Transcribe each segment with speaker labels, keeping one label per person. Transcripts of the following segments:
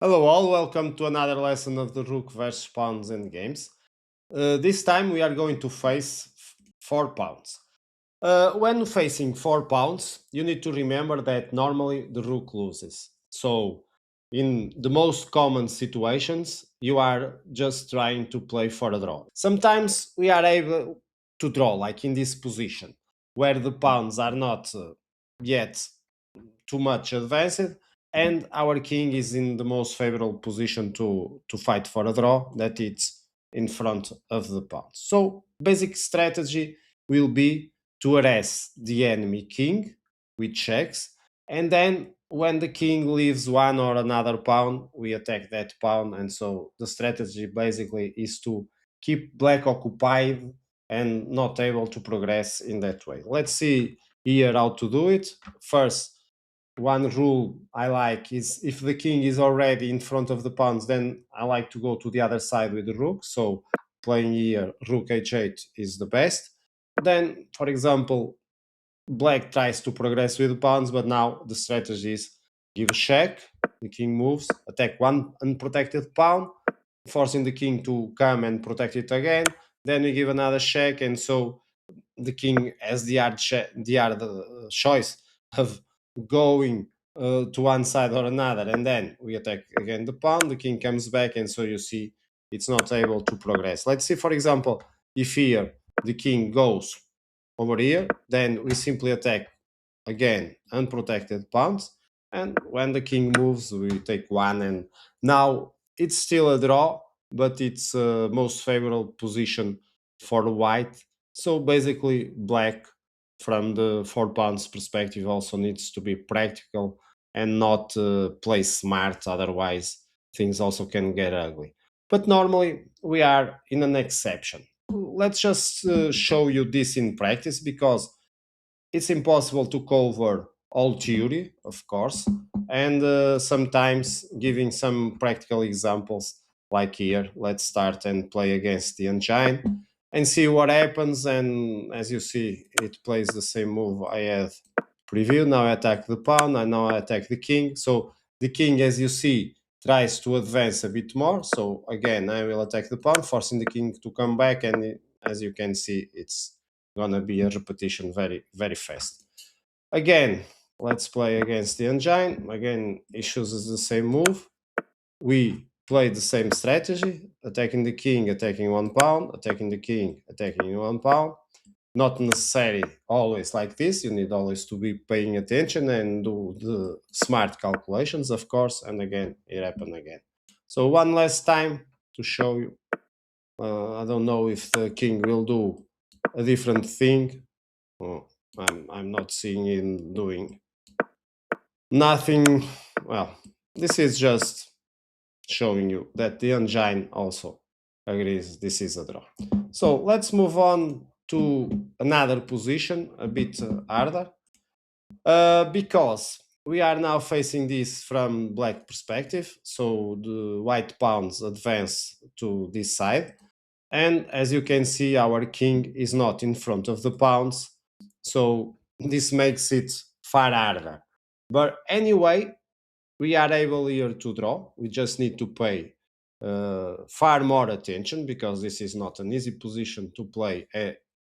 Speaker 1: Hello all, welcome to another lesson of the Rook versus Pawns and Games. This time we are going to face 4 pounds. When facing 4 pounds, you need to remember that normally the Rook loses. So, in the most common situations, you are just trying to play for a draw. Sometimes we are able to draw, like in this position, where the pawns are not yet too much advanced, and our king is in the most favorable position to fight for a draw, that it's in front of the pawn. So basic strategy will be to harass the enemy king with checks, and then when the king leaves one or another pawn, we attack that pawn. And so the strategy basically is to keep black occupied and not able to progress in that way. Let's see here how to do it. First, one rule I like is if the king is already in front of the pawns, then I like to go to the other side with the rook. So playing here rook h8 is the best. Then, for example, black tries to progress with the pawns, but now the strategy is give a check, the king moves, attack one unprotected pawn, forcing the king to come and protect it again. Then we give another check, and so the king has the hard choice of going to one side or another, and then we attack again the pawn. The king comes back, and so you see it's not able to progress. Let's see, for example, if here the king goes over here, then we simply attack again unprotected pawns, and when the king moves, we take one, and now it's still a draw, but it's most favorable position for white. So basically, black, from the 4 pawns perspective, also needs to be practical and not play smart. Otherwise, things also can get ugly. But normally, we are in an exception. Let's just show you this in practice, because it's impossible to cover all theory, of course, and sometimes giving some practical examples like here. Let's start and play against the engine and see what happens. And as you see, it plays the same move I had preview. Now I attack the pawn, and now I attack the king. So the king, as you see, tries to advance a bit more. So again, I will attack the pawn, forcing the king to come back, and as you can see, it's gonna be a repetition very, very fast. Again, let's play against the engine. Again, he chooses the same move. We play the same strategy, attacking the king, attacking 1 pawn, attacking the king, attacking 1 pawn. Not necessarily always like this. You need always to be paying attention and do the smart calculations, of course. And again, it happened again. So one last time to show you. I don't know if the king will do a different thing. Oh, I'm not seeing him doing nothing. Well, this is just showing you that the engine also agrees this is a draw. So let's move on to another position, a bit harder, because we are now facing this from black perspective. So the white pawns advance to this side, and as you can see, our king is not in front of the pawns, so this makes it far harder. But anyway, we are able here to draw. We just need to pay far more attention, because this is not an easy position to play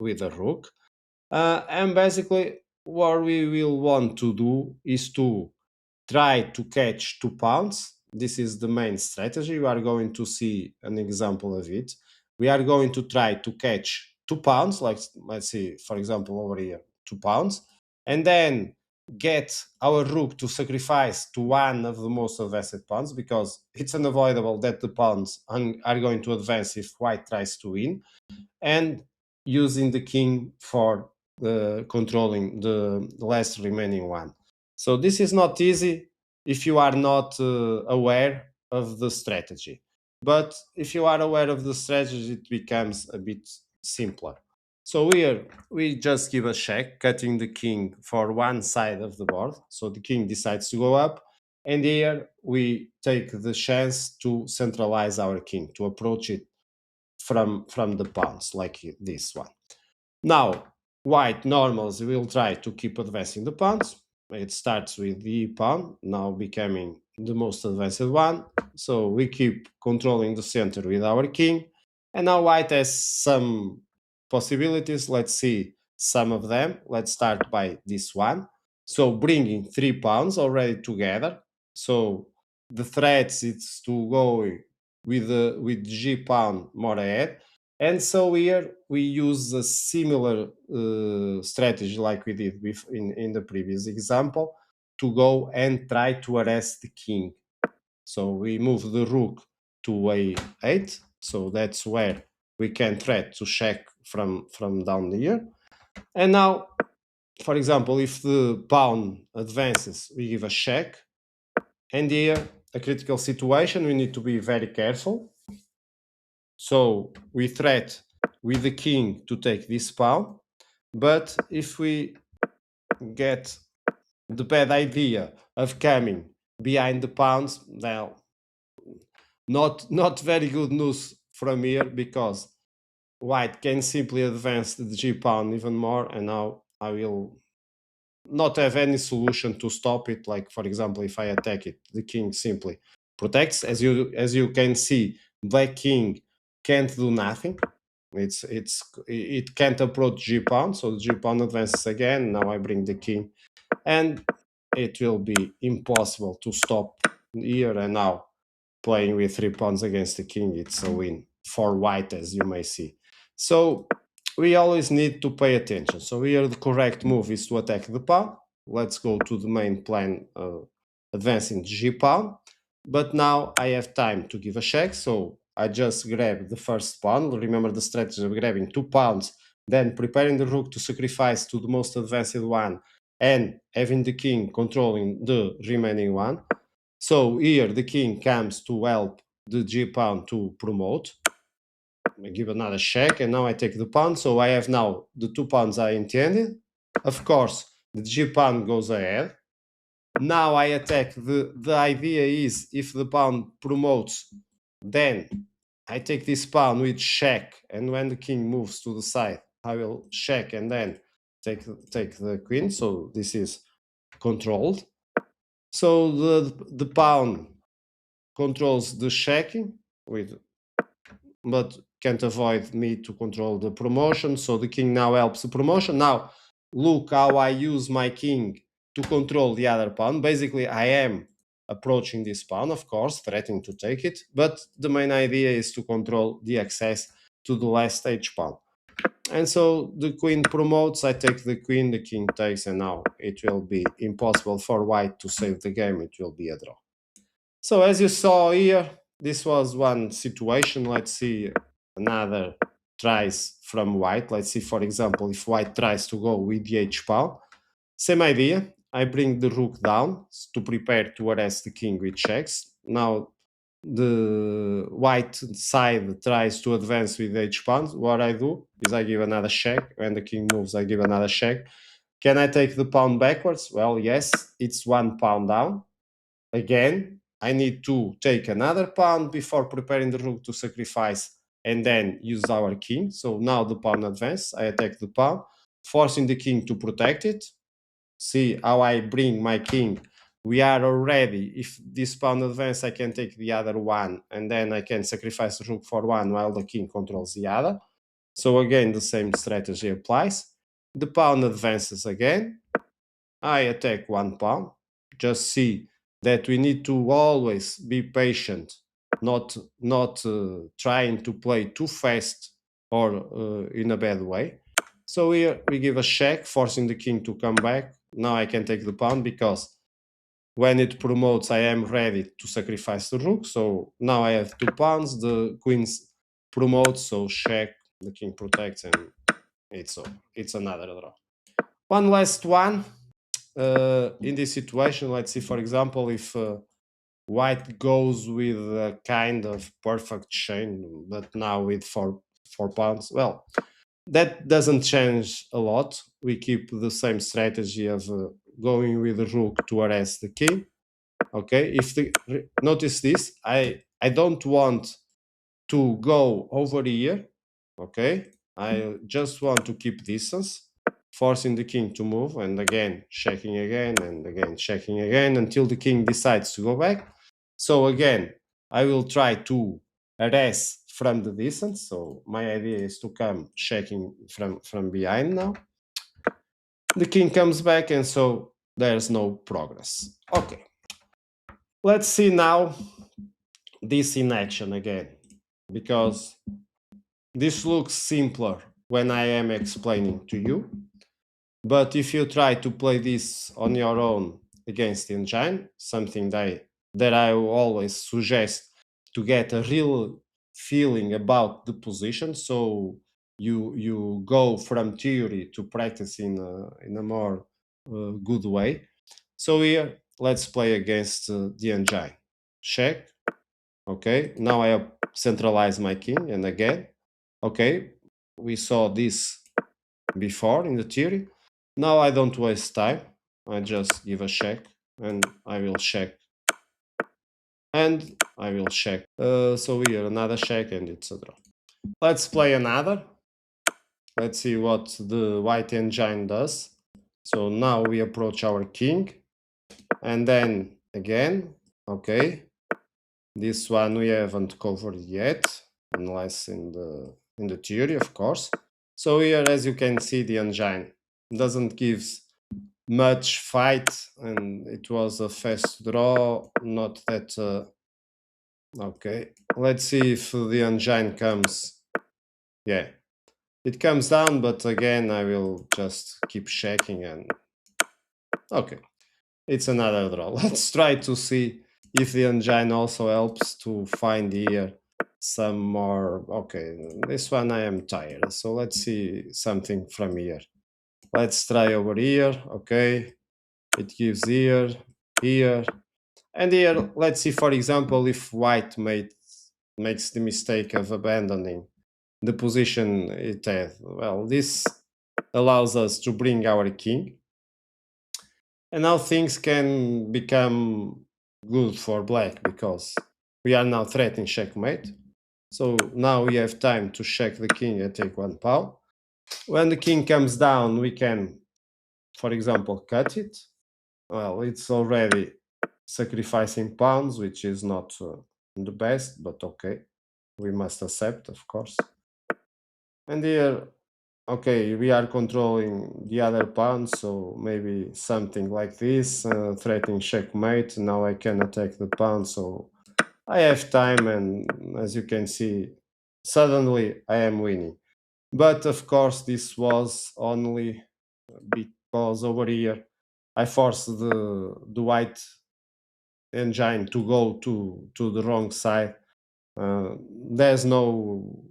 Speaker 1: with a rook. And basically, what we will want to do is to try to catch 2 pounds. This is the main strategy. We are going to see an example of it. We are going to try to catch 2 pounds, like let's see, for example, over here, 2 pounds, and then get our rook to sacrifice to one of the most advanced pawns, because it's unavoidable that the pawns are going to advance if white tries to win, and using the king for controlling the last remaining one. So this is not easy if you are not aware of the strategy. But if you are aware of the strategy, it becomes a bit simpler. So here we just give a check, cutting the king for one side of the board. So the king decides to go up. And here we take the chance to centralize our king, to approach it from the pawns like this one. Now, white normals will try to keep advancing the pawns. It starts with the pawn, now becoming the most advanced one. So we keep controlling the center with our king. And now white has some possibilities. Let's see some of them. Let's start by this one. So bringing 3 pawns already together. So the threats is to go with G pawn more ahead. And so here we use a similar strategy like we did in the previous example to go and try to arrest the king. So we move the rook to a8. So that's where we can threat to check from down here. And now, for example, if the pawn advances, we give a check. And here, a critical situation, we need to be very careful. So we threat with the king to take this pawn. But if we get the bad idea of coming behind the pawns, well, not very good news from here, because white can simply advance the G pawn even more, and now I will not have any solution to stop it. Like, for example, if I attack it, the king simply protects. As you can see, black king can't do nothing. It can't approach G pawn, so the G pawn advances again. Now I bring the king, and it will be impossible to stop here. And now playing with 3 pawns against the king, it's a win for white, as you may see. So we always need to pay attention. So here the correct move is to attack the pawn. Let's go to the main plan, advancing G pawn. But now I have time to give a check, so I just grab the first pawn. Remember the strategy of grabbing 2 pawns, then preparing the rook to sacrifice to the most advanced one, and having the king controlling the remaining one. So here the king comes to help the G pawn to promote. I give another check, and now I take the pawn. So I have now the 2 pawns I intended. Of course, the G pawn goes ahead. Now I attack. The idea is, if the pawn promotes, then I take this pawn with check, and when the king moves to the side, I will check and then take the queen. So this is controlled. So the pawn controls the checking with, but can't avoid me to control the promotion. So the king now helps the promotion. Now look how I use my king to control the other pawn. Basically, I am approaching this pawn, of course, threatening to take it, but the main idea is to control the access to the last stage pawn. And so the queen promotes, I take the queen, the king takes, and now it will be impossible for white to save the game. It will be a draw. So as you saw here, this was one situation. Let's see another tries from white. Let's see, for example, if white tries to go with the h pawn. Same idea. I bring the rook down to prepare to arrest the king with checks. Now the white side tries to advance with h pawn. What I do is I give another check. When the king moves, I give another check. Can I take the pawn backwards? Well, yes, it's 1 pawn down. Again, I need to take another pawn before preparing the rook to sacrifice and then use our king. So now the pawn advance. I attack the pawn, forcing the king to protect it. See how I bring my king. We are already, if this pawn advance, I can take the other one, and then I can sacrifice the rook for one while the king controls the other. So again, the same strategy applies. The pawn advances again. I attack 1 pawn. Just see that we need to always be patient, not trying to play too fast or in a bad way. So here we give a check, forcing the king to come back. Now I can take the pawn, because when it promotes, I am ready to sacrifice the rook. So now I have 2 pawns. The queen promotes, so check. The king protects, and it's over. It's another draw. One last one. In this situation, let's see, for example, if white goes with a kind of perfect chain, but now with 4 pawns. Well, that doesn't change a lot. We keep the same strategy of going with the rook to arrest the king. Okay, notice this, I don't want to go over here. Okay, I just want to keep distance forcing the king to move, and again checking again, and again checking again, until the king decides to go back. So again, I will try to harass from the distance. So my idea is to come checking from behind now. The king comes back, and so there's no progress. Okay, let's see now this in action again, because this looks simpler when I am explaining to you. But if you try to play this on your own against the engine, something that I always suggest to get a real feeling about the position, so you go from theory to practice in a more good way. So here, let's play against the engine. Check. Okay, now I have centralized my king, and again, okay, we saw this before in the theory. Now I don't waste time. I just give a check, and I will check, and I will check. So here another check, and it's a draw. Let's play another. Let's see what the white engine does. So now we approach our king, and then again, okay. This one we haven't covered yet, unless in the theory, of course. So here, as you can see, the engine doesn't give much fight, and it was a fast draw, not that okay. Let's see if the engine comes. Yeah, it comes down, but again I will just keep checking, and okay, it's another draw. Let's try to see if the engine also helps to find here some more. Okay, this one I am tired, so let's see something from here. Let's try over here. Okay, it gives here, here, and here. Let's see, for example, if white makes the mistake of abandoning the position it had. Well, this allows us to bring our king, and now things can become good for black, because we are now threatening checkmate. So now we have time to check the king and take one pawn. When the king comes down, we can, for example, cut it. Well, it's already sacrificing pawns, which is not the best, but okay, we must accept, of course. And here, okay, we are controlling the other pawn, so maybe something like this, threatening checkmate. Now I can attack the pawn, so I have time, and as you can see, suddenly I am winning. But of course, this was only because over here I forced the white engine to go to the wrong side. There's no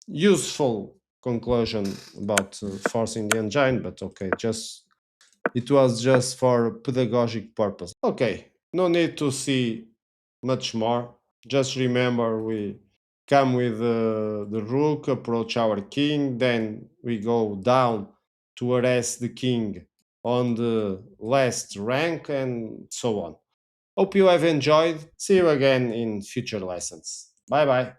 Speaker 1: useful conclusion about forcing the engine, but okay, just it was just for pedagogic purpose. Okay, no need to see much more. Just remember, we come with the rook, approach our king, then we go down to arrest the king on the last rank, and so on. Hope you have enjoyed. See you again in future lessons. Bye bye.